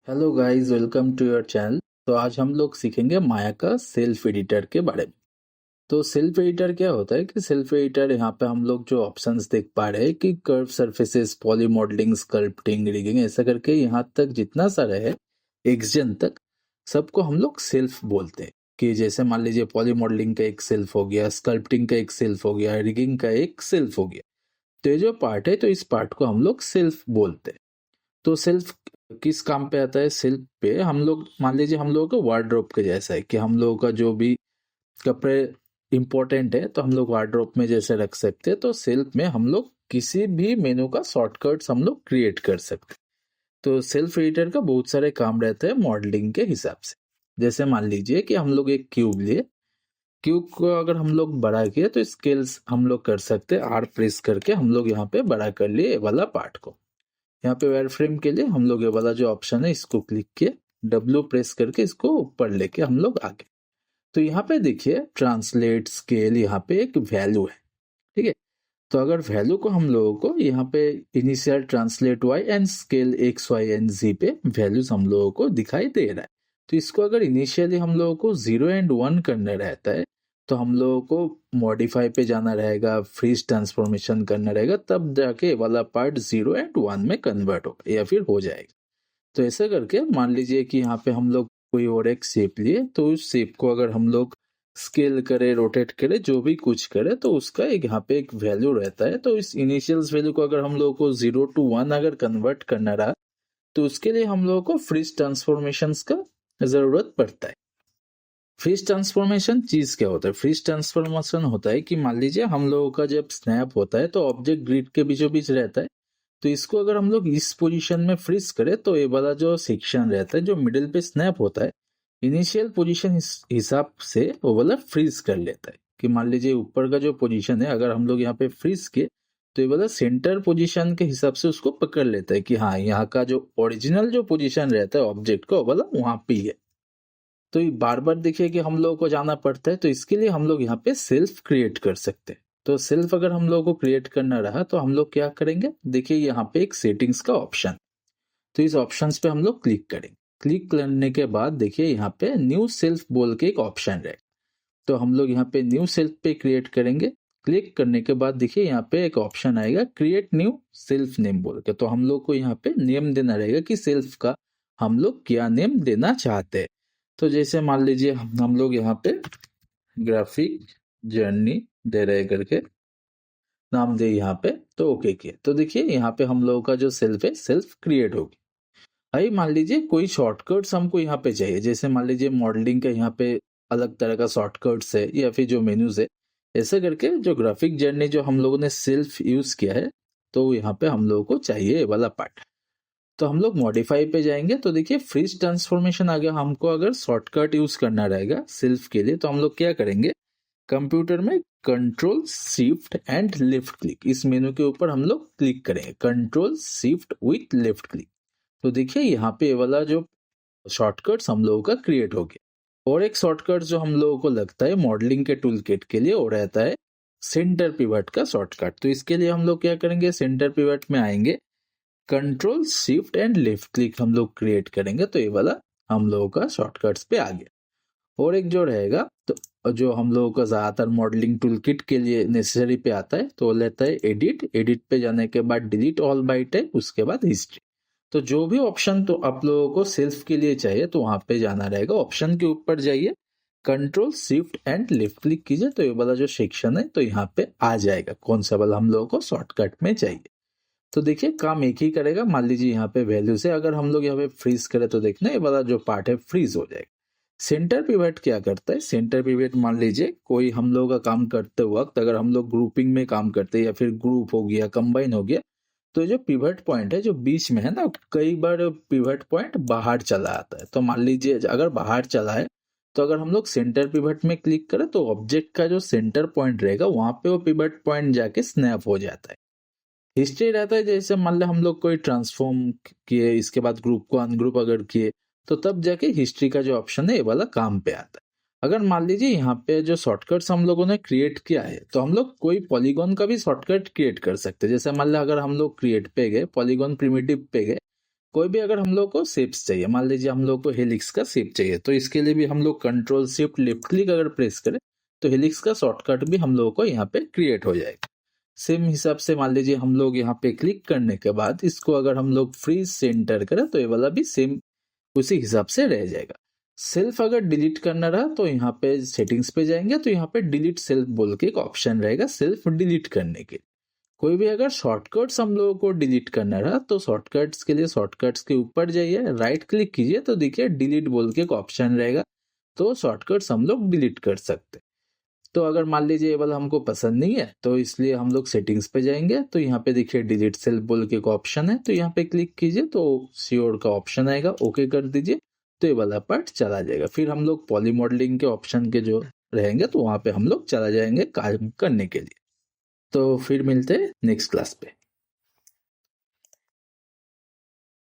Hello guys, welcome to your channel. तो आज हम लोग सीखेंगे माया का सेल्फ एडिटर के बारे में। तो सेल्फ एडिटर क्या होता है कि सेल्फ एडिटर यहाँ पे हम लोग जो ऑप्शंस देख पा रहे हैं कि curve surfaces, poly modelling, sculpting, rigging, ऐसा करके यहाँ तक जितना सारा है एक्सजन तक सबको हम लोग सेल्फ बोलते हैं। कि जैसे मान लीजिए पॉली मॉडलिंग का एक सेल्फ हो गया, स्कल्पटिंग का एक सेल्फ हो गया, रिगिंग का एक सेल्फ हो गया। तो ये जो पार्ट है तो इस पार्ट को हम लोग सेल्फ बोलते हैं। तो सेल्फ किस काम पे आता है? सेल्फ पे हम लोग मान लीजिए हम लोगों का वार्डरोब के जैसा है कि हम लोगों का जो भी कपड़े इंपॉर्टेंट है तो हम लोग वार्डरोब में जैसे रख सकते हैं। तो सेल्फ में हम लोग किसी भी मेनू का शॉर्टकट्स हम लोग क्रिएट कर सकते हैं। तो सेल्फ एडिटर का बहुत सारे काम रहते हैं मॉडलिंग के हिसाब से। जैसे मान लीजिए कि हम लोग एक क्यूब लिए, क्यूब को अगर हम लोग बड़ा किए तो स्केल्स हम लोग कर सकते हैं। आर प्रेस करके हम लोग यहाँ पे बड़ा कर लिए ये वाला पार्ट को। यहाँ पे वायर फ्रेम के लिए हम लोग ये वाला जो ऑप्शन है इसको क्लिक किए, डब्ल्यू प्रेस करके इसको ऊपर लेके हम लोग आगे। तो यहाँ पे देखिए ट्रांसलेट स्केल, यहाँ पे एक वैल्यू है, ठीक है। तो अगर वैल्यू को हम लोगों को यहाँ पे initial translate Y and scale X Y and Z पे वैल्यूज हम लोगों को दिखाई दे रहा है। तो इसको अगर इनिशियली हम लोगों को 0 एंड 1 करना रहता है तो हम लोगों को मॉडिफाई पे जाना रहेगा, फ्रीज ट्रांसफॉर्मेशन करना रहेगा, तब जाके ये वाला पार्ट 0 एंड 1 में कन्वर्ट होगा या फिर हो जाएगा। तो ऐसा करके मान लीजिए कि यहाँ पे हम लोग कोई और एक शेप लिए तो उस शेप को अगर हम लोग स्केल करे, रोटेट करे, जो भी कुछ करे तो उसका एक यहाँ पे एक वैल्यू रहता है। तो इस इनिशियल वैल्यू को अगर हम लोग को 0 to 1 अगर कन्वर्ट करना रहा तो उसके लिए हम लोगों को फ्रीज ट्रांसफॉर्मेशन का जरूरत पड़ता है। फ्रीज ट्रांसफॉर्मेशन चीज क्या होता है? फ्रीज ट्रांसफॉर्मेशन होता है कि मान लीजिए हम लोगों का जब स्नैप होता है तो ऑब्जेक्ट ग्रिड के बीचों बीच रहता है। तो इसको अगर हम लोग इस पोजीशन में फ्रीज करें तो ये वाला जो सेक्शन रहता है जो मिडिल पे स्नैप होता है, इनिशियल पोजीशन हिसाब से वो वाला फ्रीज कर लेता है। कि मान लीजिए ऊपर का जो पोजीशन है अगर हम लोग यहाँ पे फ्रीज किए तो ये वाला सेंटर पोजीशन के हिसाब से उसको पकड़ लेता है कि हाँ, यहाँ का जो ओरिजिनल जो पोजीशन रहता है ऑब्जेक्ट का वो वाला वहां पे ही है। तो ये बार बार देखिए कि हम लोगों को जाना पड़ता है। तो इसके लिए हम लोग यहाँ पे सेल्फ क्रिएट कर सकते हैं। तो सेल्फ अगर हम लोगों को क्रिएट करना रहा तो हम लोग क्या करेंगे? देखिए यहाँ पे एक सेटिंग्स का ऑप्शन, तो इस ऑप्शंस पे हम लोग क्लिक करेंगे। क्लिक करने के बाद देखिए यहाँ पे न्यू सेल्फ बोल के एक ऑप्शन रहेगा। तो हम लोग यहाँ पे न्यू सेल्फ पे क्रिएट करेंगे। क्लिक करने के बाद देखिए यहाँ पे एक ऑप्शन आएगा क्रिएट न्यू सेल्फ नेम बोल के। तो हम लोग को यहाँ पे नेम देना रहेगा कि सेल्फ का हम लोग क्या नेम देना चाहते हैं। तो जैसे मान लीजिए हम लोग यहाँ पे ग्राफिक जर्नी दे रहे करके नाम दे यहाँ पे, तो ओके किए। तो देखिए यहाँ पे हम लोगों का जो सेल्फ है सेल्फ क्रिएट होगी। भाई मान लीजिए कोई शॉर्टकट्स हमको यहाँ पे चाहिए, जैसे मान लीजिए मॉडलिंग का यहाँ पे अलग तरह का शॉर्टकट्स है या फिर जो मेन्यूज है, ऐसे करके जो ग्राफिक जर्नी जो हम लोगों ने सेल्फ यूज किया है तो यहाँ पे हम लोगों को चाहिए ये वाला पार्ट। तो हम लोग मॉडिफाई पे जाएंगे तो देखिए फ्रीज ट्रांसफॉर्मेशन आ गया। हमको अगर शॉर्टकट यूज करना रहेगा सेल्फ के लिए तो हम लोग क्या करेंगे? कंप्यूटर में control shift and left click, इस मेनू के ऊपर हम लोग क्लिक करेंगे, control shift with left click. तो देखिए यहाँ पे ये वाला जो शॉर्टकट्स हम लोगों का क्रिएट हो गया। और एक शॉर्टकट जो हम लोगों को लगता है मॉडलिंग के टूल किट के लिए वो रहता है सेंटर पिवट का शॉर्टकट। तो इसके लिए हम लोग क्या करेंगे? सेंटर पिवट में आएंगे, control shift and left click हम लोग क्रिएट करेंगे। तो ये वाला हम लोगों का शॉर्टकट्स पे आ गया। और एक जो रहेगा तो जो हम लोगों का ज्यादातर मॉडलिंग टूल किट के लिए नेसेसरी पे आता है तो लेता है एडिट। एडिट पे जाने के बाद डिलीट ऑल बाय टाइप, उसके बाद हिस्ट्री। तो जो भी ऑप्शन तो आप लोगों को सेल्फ के लिए चाहिए तो वहां पे जाना रहेगा, ऑप्शन के ऊपर जाइए, control shift and left click कीजिए। तो ये वाला जो सेक्शन है तो यहाँ पे आ जाएगा कौन सा वाला हम लोगों को शॉर्टकट में चाहिए। तो देखिए काम एक ही करेगा। मान लीजिए यहाँ पे वैल्यू से अगर हम लोग यहाँ पे फ्रीज करें तो देखना ये वाला जो पार्ट है फ्रीज हो जाएगा। सेंटर पिवट क्या करता है? सेंटर पिवट मान लीजिए कोई हम लोग का काम करते वक्त अगर हम लोग ग्रुपिंग में काम करते हैं या फिर ग्रुप हो गया, कंबाइन हो गया, तो जो पिवट पॉइंट है जो बीच में है ना, कई बार पिवट पॉइंट बाहर चला आता है। तो मान लीजिए अगर बाहर चला है तो अगर हम लोग सेंटर पिवट में क्लिक करें तो ऑब्जेक्ट का जो सेंटर पॉइंट रहेगा वहां पे वो पिवट पॉइंट जाके स्नैप हो जाता है। हिस्ट्री रहता है जैसे मान लो हम लोग कोई ट्रांसफॉर्म किए, इसके बाद ग्रुप को अनग्रुप अगर किए तो तब जाके हिस्ट्री का जो ऑप्शन है ये वाला काम पे आता है। अगर मान लीजिए यहाँ पे जो शॉर्टकट्स हम लोगों ने क्रिएट किया है तो हम लोग कोई पॉलीगॉन का भी शॉर्टकट क्रिएट कर सकते हैं। जैसे मान लो अगर हम लोग क्रिएट पे गए, पॉलीगॉन प्रिमिटिव पे गए, कोई भी अगर हम लोग को शेप्स चाहिए, मान लीजिए हम लोग को हेलिक्स का शेप चाहिए, तो इसके लिए भी हम लोग कंट्रोल शिफ्ट लेफ्ट क्लिक अगर प्रेस करें तो हेलिक्स का शॉर्टकट भी हम लोगों को यहाँ पे क्रिएट हो जाएगा। सेम हिसाब से मान लीजिए हम लोग यहाँ पे क्लिक करने के बाद इसको अगर हम लोग फ्रीज सेंटर करें तो ये वाला भी सेम उसी हिसाब से रह जाएगा। सेल्फ अगर डिलीट करना रहा तो यहाँ पे सेटिंग्स पे जाएंगे तो यहाँ पे डिलीट सेल्फ बोल के एक ऑप्शन रहेगा सेल्फ डिलीट करने के। कोई भी अगर शॉर्टकट्स हम लोगों को डिलीट करना रहा तो शॉर्टकट्स के लिए शॉर्टकट्स के ऊपर जाइए, राइट क्लिक कीजिए तो देखिए डिलीट बोल के एक ऑप्शन रहेगा, तो शॉर्टकट्स हम लोग डिलीट कर सकते। तो अगर मान लीजिए ये वाला हमको पसंद नहीं है तो इसलिए हम लोग सेटिंग्स पे जाएंगे तो यहाँ पे देखिए डिलीट सेल्फ बोल के एक ऑप्शन है, तो यहाँ पे क्लिक कीजिए तो श्योर का ऑप्शन आएगा, ओके कर दीजिए तो ये वाला पार्ट चला जाएगा। फिर हम लोग पॉली मॉडलिंग के ऑप्शन के जो रहेंगे तो वहां पे हम लोग चला जाएंगे काम करने के लिए। तो फिर मिलते हैं नेक्स्ट क्लास पे।